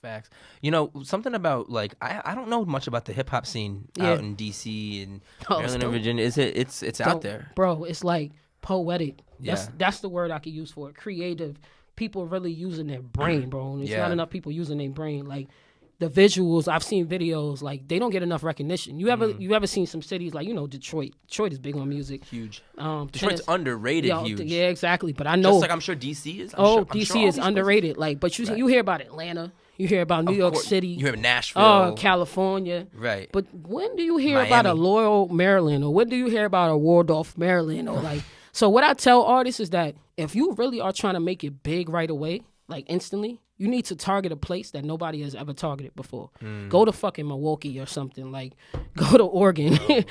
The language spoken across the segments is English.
Facts. You know, something about like I don't know much about the hip hop scene out in DC and Maryland and Virginia. It's out there, bro? It's like poetic. Yeah. That's the word I could use for it. Creative. People really using their brain, bro. And there's not enough people using their brain. Like the visuals, I've seen videos. Like they don't get enough recognition. You ever seen some cities like Detroit? Detroit is big on music. Huge. Detroit's underrated. Huge. Yeah, exactly. But I know, just like I'm sure DC is. DC is underrated. Like, but you hear about Atlanta. You hear about New York City. You hear Nashville. California. Right. But when do you hear about a Laurel, Maryland? Or when do you hear about a Waldorf, Maryland? Or like, so what I tell artists is that if you really are trying to make it big right away, like instantly, you need to target a place that nobody has ever targeted before. Go to fucking Milwaukee or something. Like, go to Oregon. You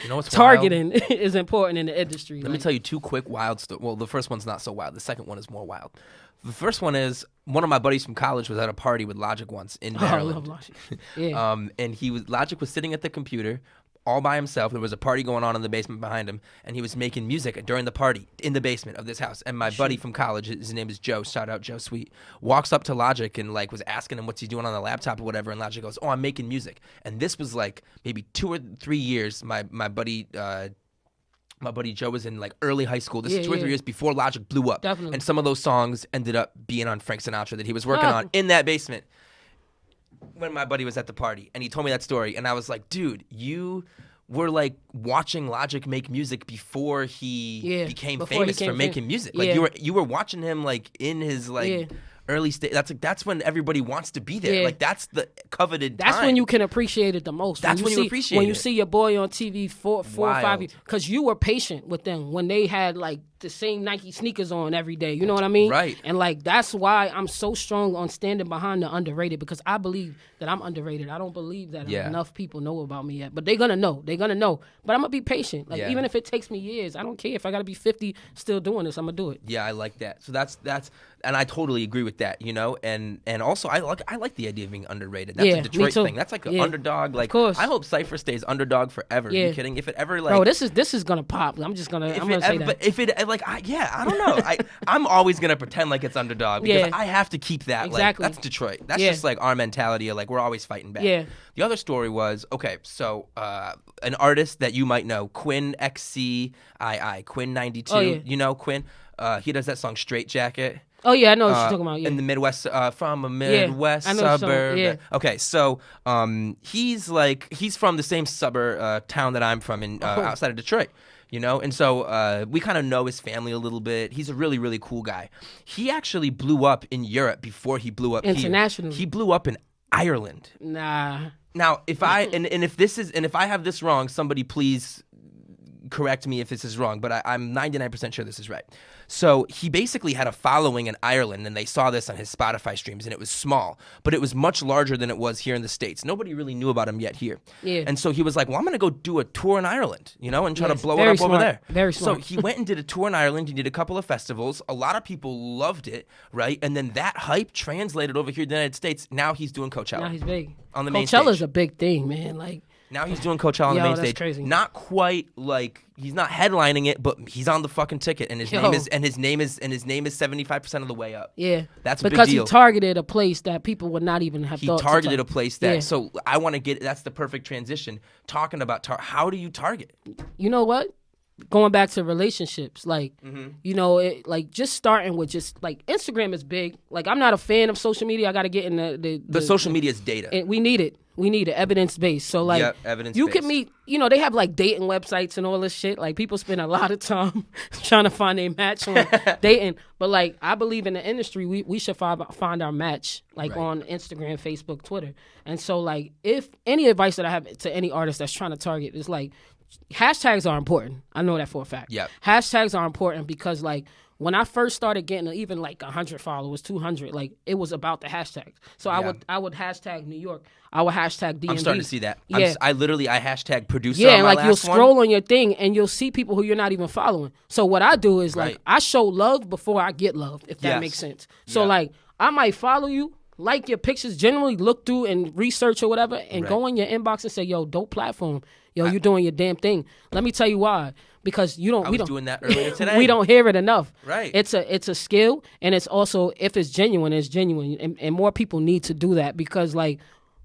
know what's Targeting wild? is important in the industry. Let me tell you two quick wild stories. Well, the first one's not so wild. The second one is more wild. The first one is one of my buddies from college was at a party with Logic once in Maryland. I love Logic. Yeah. And Logic was sitting at the computer all by himself. There was a party going on in the basement behind him, and he was making music during the party in the basement of this house. And my buddy from college, his name is Joe, shout out Joe Sweet, walks up to Logic and like was asking him what's he doing on the laptop or whatever. And Logic goes, "Oh, I'm making music." And this was like maybe 2 or 3 years. My buddy Joe was in like early high school. This is 2 or 3 years before Logic blew up. Definitely. And some of those songs ended up being on Frank Sinatra that he was working on in that basement when my buddy was at the party. And he told me that story. And I was like, dude, you were like watching Logic make music before he became famous for making music. Like you were watching him like in his like early stage. That's when everybody wants to be there. Yeah. Like that's the coveted time. That's when you can appreciate it the most. That's when you appreciate it. When you see your boy on TV four or 5 years. Because you were patient with them when they had like the same Nike sneakers on every day. You know what I mean? Right. And like that's why I'm so strong on standing behind the underrated, because I believe that I'm underrated. I don't believe that enough people know about me yet. But they're gonna know. But I'm gonna be patient. Like even if it takes me years, I don't care. If I gotta be 50 still doing this, I'm gonna do it. Yeah, I like that. So that's and I totally agree with that, you know? And also I like the idea of being underrated. That's a Detroit thing. That's like an underdog. Like, of course. I hope Cypher stays underdog forever. Are you kidding? If it ever like, bro, this is gonna pop. I'm gonna say that. But if it like, I don't know. I'm always gonna pretend like it's underdog because I have to keep that. Exactly. Like, that's Detroit. That's just like our mentality of like we're always fighting back. Yeah. The other story was so an artist that you might know, Quinn XCII, Quinn 92. Oh, yeah. You know Quinn? He does that song Straight Jacket. Oh yeah, I know what you're talking about. Yeah. In the Midwest, from a Midwest suburb. Yeah. Okay, so he's from the same suburb town that I'm from in outside of Detroit. You know, and so we kind of know his family a little bit. He's a really, really cool guy. He actually blew up in Europe before he blew up internationally. He blew up in Ireland. Nah. Now, if I if I have this wrong, somebody please correct me if this is wrong, but I'm 99% sure this is right. So he basically had a following in Ireland, and they saw this on his Spotify streams, and it was small, but it was much larger than it was here in the States. Nobody really knew about him yet here. Yeah. And so he was like, well, I'm going to go do a tour in Ireland, you know, and try to blow it very up over smart. there. Very smart. So he went and did a tour in Ireland. He did a couple of festivals. A lot of people loved it, right? And then that hype translated over here to the United States. Now he's doing Coachella. Now he's big. On the main stage. Coachella's a big thing, man. Like, now he's doing Coachella on the main that's stage. crazy. Not quite like he's not headlining it, but he's on the fucking ticket, and his name is 75% of the way up. Yeah, that's a big because deal. he targeted a place that people would not even have. He thought targeted a place that. Yeah. So I want to get. That's the perfect transition. Talking about how do you target? You know what? Going back to relationships, like you know, like just starting with just like Instagram is big. Like I'm not a fan of social media. I got to get in the social media is data. And we need it. We need it, evidence-based. So, like, evidence-based. you can meet, you know, they have, like, dating websites and all this shit. Like, people spend a lot of time trying to find a match on dating. But, like, I believe in the industry, we should find our match, like, on Instagram, Facebook, Twitter. And so, like, if any advice that I have to any artist that's trying to target is, like, hashtags are important. I know that for a fact. Yep. Hashtags are important because, like, when I first started getting even like 100 followers, 200, like it was about the hashtags. So I would hashtag New York. I would hashtag DMV. I'm starting to see that. Yeah. I hashtag producer. Yeah, on and my like you'll last scroll one. on your thing and you'll see people who you're not even following. So what I do is like I show love before I get love, if that makes sense. So like I might follow you, like your pictures, generally look through and research or whatever, and go in your inbox and say, yo, dope platform. Yo, you're doing your damn thing. Let me tell you why. because we was don't doing that earlier today. we don't hear it enough. Right. It's a skill, and it's also, if it's genuine, and more people need to do that, because like,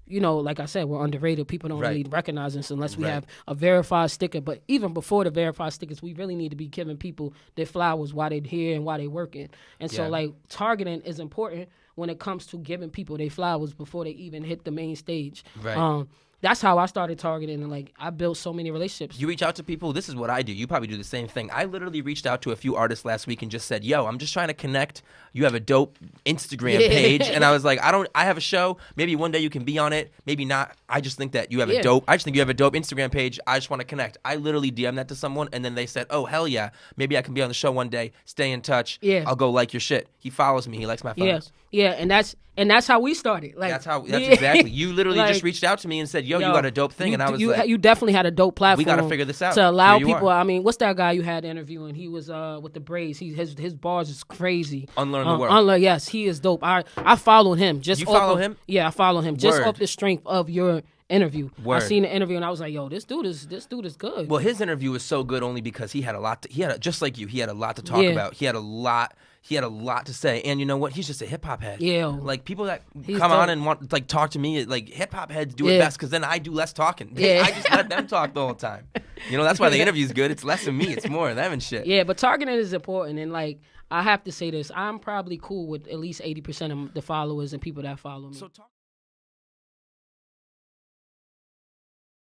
like I said, we're underrated. People don't really recognize us unless we have a verified sticker. But even before the verified stickers, we really need to be giving people their flowers while they're here and while they're working. And so, like, targeting is important when it comes to giving people their flowers before they even hit the main stage. Right. That's how I started targeting, and like I built so many relationships. You reach out to people. This is what I do. You probably do the same thing. I literally reached out to a few artists last week and just said, "Yo, I'm just trying to connect. You have a dope Instagram page," and I was like, I have a show. Maybe one day you can be on it. Maybe not. I just think that you have I just think you have a dope Instagram page. I just want to connect. I literally DM'd that to someone, and then they said, "Oh, hell yeah, maybe I can be on the show one day. Stay in touch. Yeah, I'll go like your shit." He follows me. He likes my photos. Yeah, and that's how we started. Like that's exactly. You literally just reached out to me and said, "Yo, you got a dope thing," and I was like, "You definitely had a dope platform. We got to figure this out to allow people." I mean, what's that guy you had interviewing? He was with the braids. His bars is crazy. Unlearn the world. Yes, he is dope. I followed him. You follow him? Yeah, I follow him just off the strength of your interview. Word. I seen the interview and I was like, "Yo, this dude is good." Well, his interview was so good only because he had a lot. Just like you, he had a lot to talk about. He had a lot to say, and you know what? He's just a hip hop head. Yeah, like people that come on and want like talk to me, like hip hop heads do it best because then I do less talking. I just let them talk the whole time. That's why the interview's good. It's less of me. It's more of them and shit. Yeah, but targeting is important, and like I have to say this, I'm probably cool with at least 80% of the followers and people that follow me.